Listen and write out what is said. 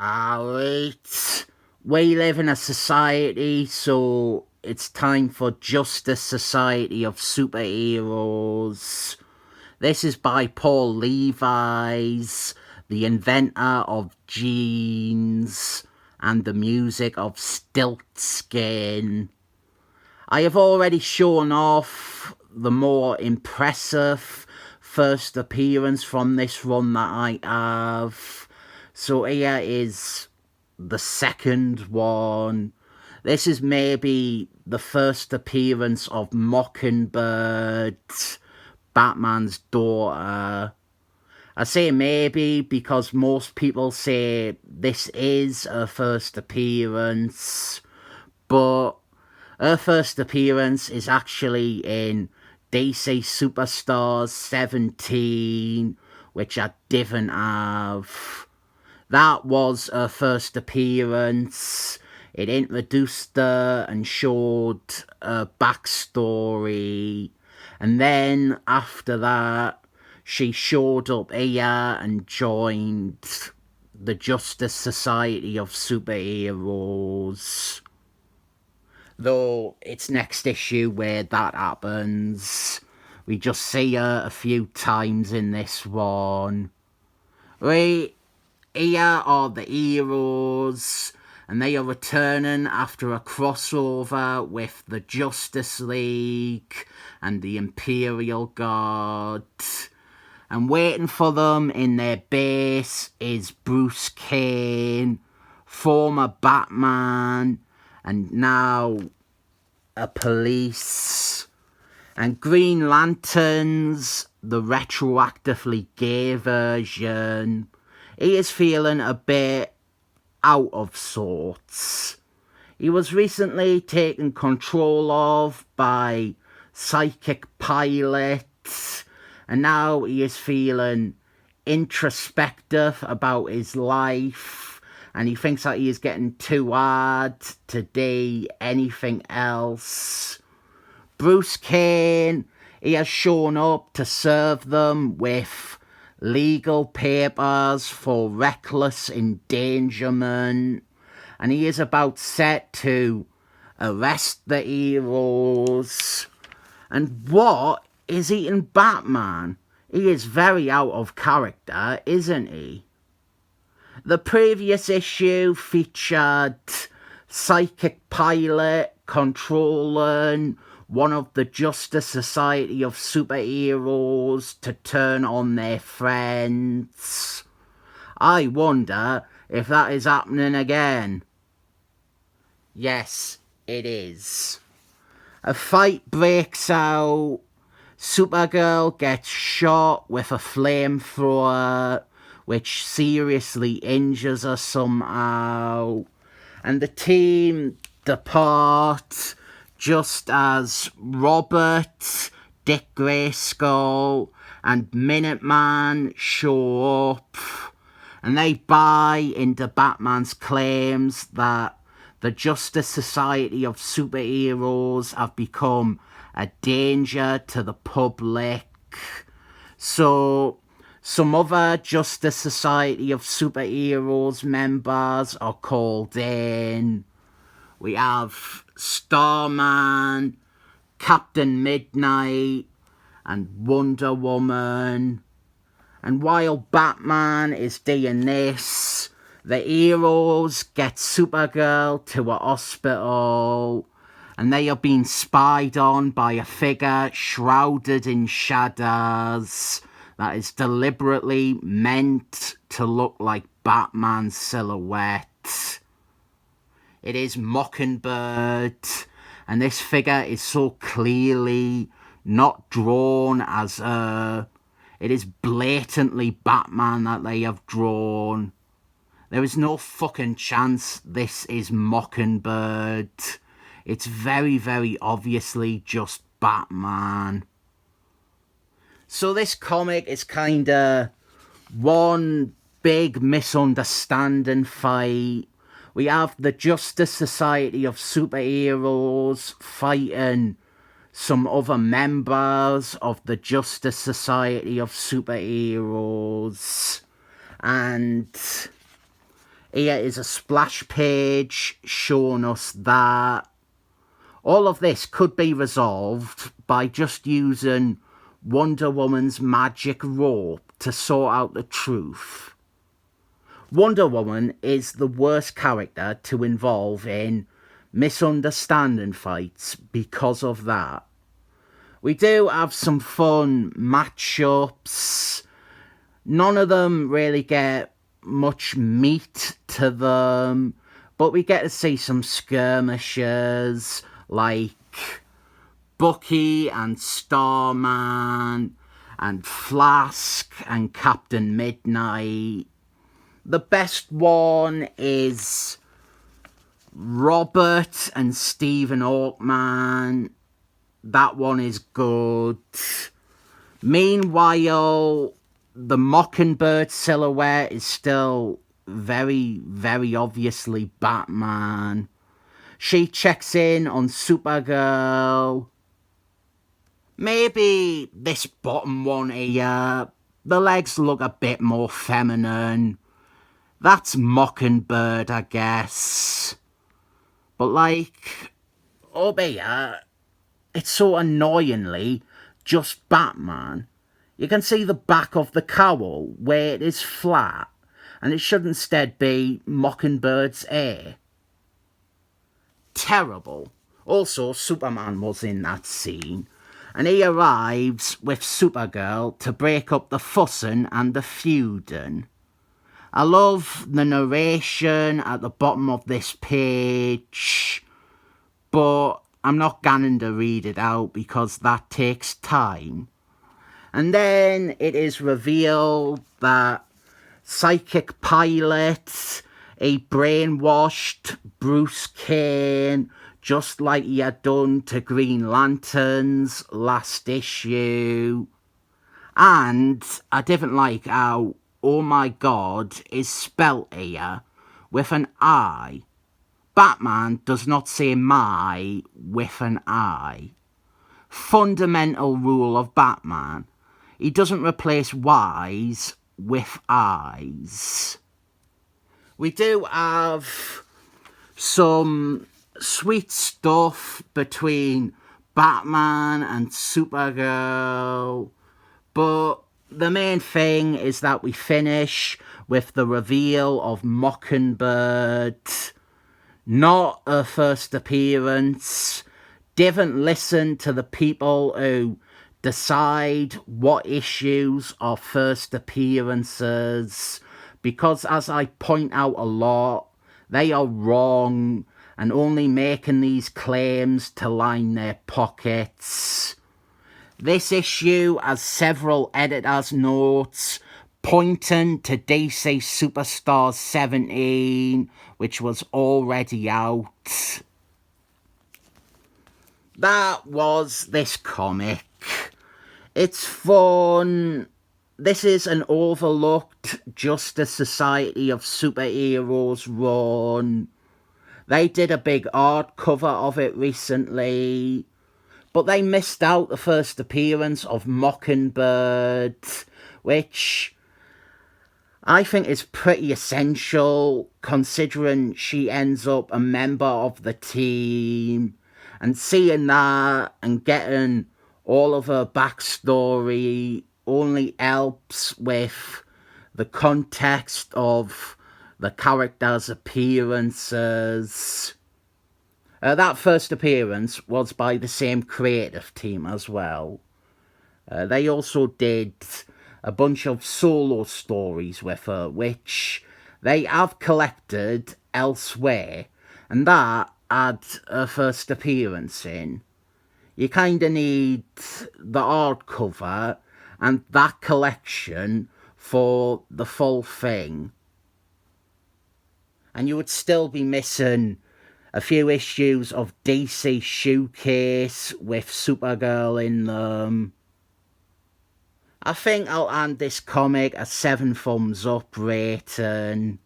Alright, we live in a society, so it's time for Justice Society of Superheroes. This is by Paul Levi's, the inventor of jeans and the music of Stiltskin. I have already shown off the more impressive first appearance from this run that I have. So here is the second one. This is maybe the first appearance of Mockingbird, Batman's daughter. I say maybe because most people say this is her first appearance, but her first appearance is actually in DC Superstars 17, which I didn't have. That was her first appearance. It introduced her and showed her backstory. And then after that, she showed up here and joined the Justice Society of Superheroes. Though it's next issue where that happens. We just see her a few times in this one. Right, here are the heroes, and they are returning after a crossover with the Justice League and the Imperial Guard. And waiting for them in their base is Bruce Kane, former Batman, and now a police. And Green Lanterns, the retroactively gay version. He is feeling a bit out of sorts. He was recently taken control of by Psychic Pilot, and now he is feeling introspective about his life, and he thinks that he is getting too hard to do anything else. Bruce Kane, he has shown up to serve them with legal papers for reckless endangerment, and he is about set to arrest the heroes. And what is eating Batman? He is very out of character, isn't he? The previous issue featured Psychic Pilot controlling one of the Justice Society of Superheroes to turn on their friends. I wonder if that is happening again. Yes, it is. A fight breaks out. Supergirl gets shot with a flamethrower, which seriously injures her somehow. And the team depart just as Robert, Dick Grayskull, and Minuteman show up. And they buy into Batman's claims that the Justice Society of Superheroes have become a danger to the public. So some other Justice Society of Superheroes members are called in. We have Starman, Captain Mid-Nite, and Wonder Woman. And while Batman is doing this, the heroes get Supergirl to a hospital, and they are being spied on by a figure shrouded in shadows that is deliberately meant to look like Batman's silhouette. It is Mockingbird, and this figure is so clearly not drawn as it is blatantly Batman that they have drawn. There is no fucking chance this is Mockingbird. It's very, very obviously just Batman. So this comic is kinda one big misunderstanding fight. We have the Justice Society of Superheroes fighting some other members of the Justice Society of Superheroes. And Here is a splash page showing us that all of this could be resolved by just using Wonder Woman's magic rope to sort out the truth. Wonder Woman is the worst character to involve in misunderstanding fights because of that. We do have some fun matchups. None of them really get much meat to them, but we get to see some skirmishes like Bucky and Starman and Flask and Captain Mid-Nite. The best one is Robert and Stephen Hawkman. That one is good. Meanwhile, the Mockingbird silhouette is still very, very obviously Batman. She checks in on Supergirl. Maybe this bottom one here, the legs look a bit more feminine. That's Mockingbird, I guess. But like, up here, it's so annoyingly just Batman. You can see the back of the cowl where it is flat, and it should instead be Mockingbird's hair. Terrible. Also, Superman was in that scene, and he arrives with Supergirl to break up the fussing and the feuding. I love the narration at the bottom of this page, but I'm not going to read it out because that takes time. And then it is revealed that Psychic Pilot, he brainwashed Bruce Kane just like he had done to Green Lantern's last issue. And I didn't like how "oh my god" is spelt here with an I. Batman does not say my with an I. Fundamental rule of Batman. He doesn't replace Y's with I's. We do have some sweet stuff between Batman and Supergirl, but the main thing is that we finish with the reveal of Mockingbird. Not her first appearance. Didn't listen to the people who decide what issues are first appearances, because as I point out a lot, they are wrong and only making these claims to line their pockets. This issue has several editors' notes pointing to DC Superstars 17, which was already out. That was this comic. It's fun. This is an overlooked Justice Society of Superheroes run. They did a big art cover of it recently, but they missed out the first appearance of Mockingbird, which I think is pretty essential considering she ends up a member of the team, and seeing that and getting all of her backstory only helps with the context of the character's appearances. That first appearance was by the same creative team as well. They also did a bunch of solo stories with her, which they have collected elsewhere, and that had her first appearance in. You kinda need the hardcover and that collection for the full thing. And you would still be missing a few issues of DC Showcase with Supergirl in them. I think I'll hand this comic a 7 thumbs up rating.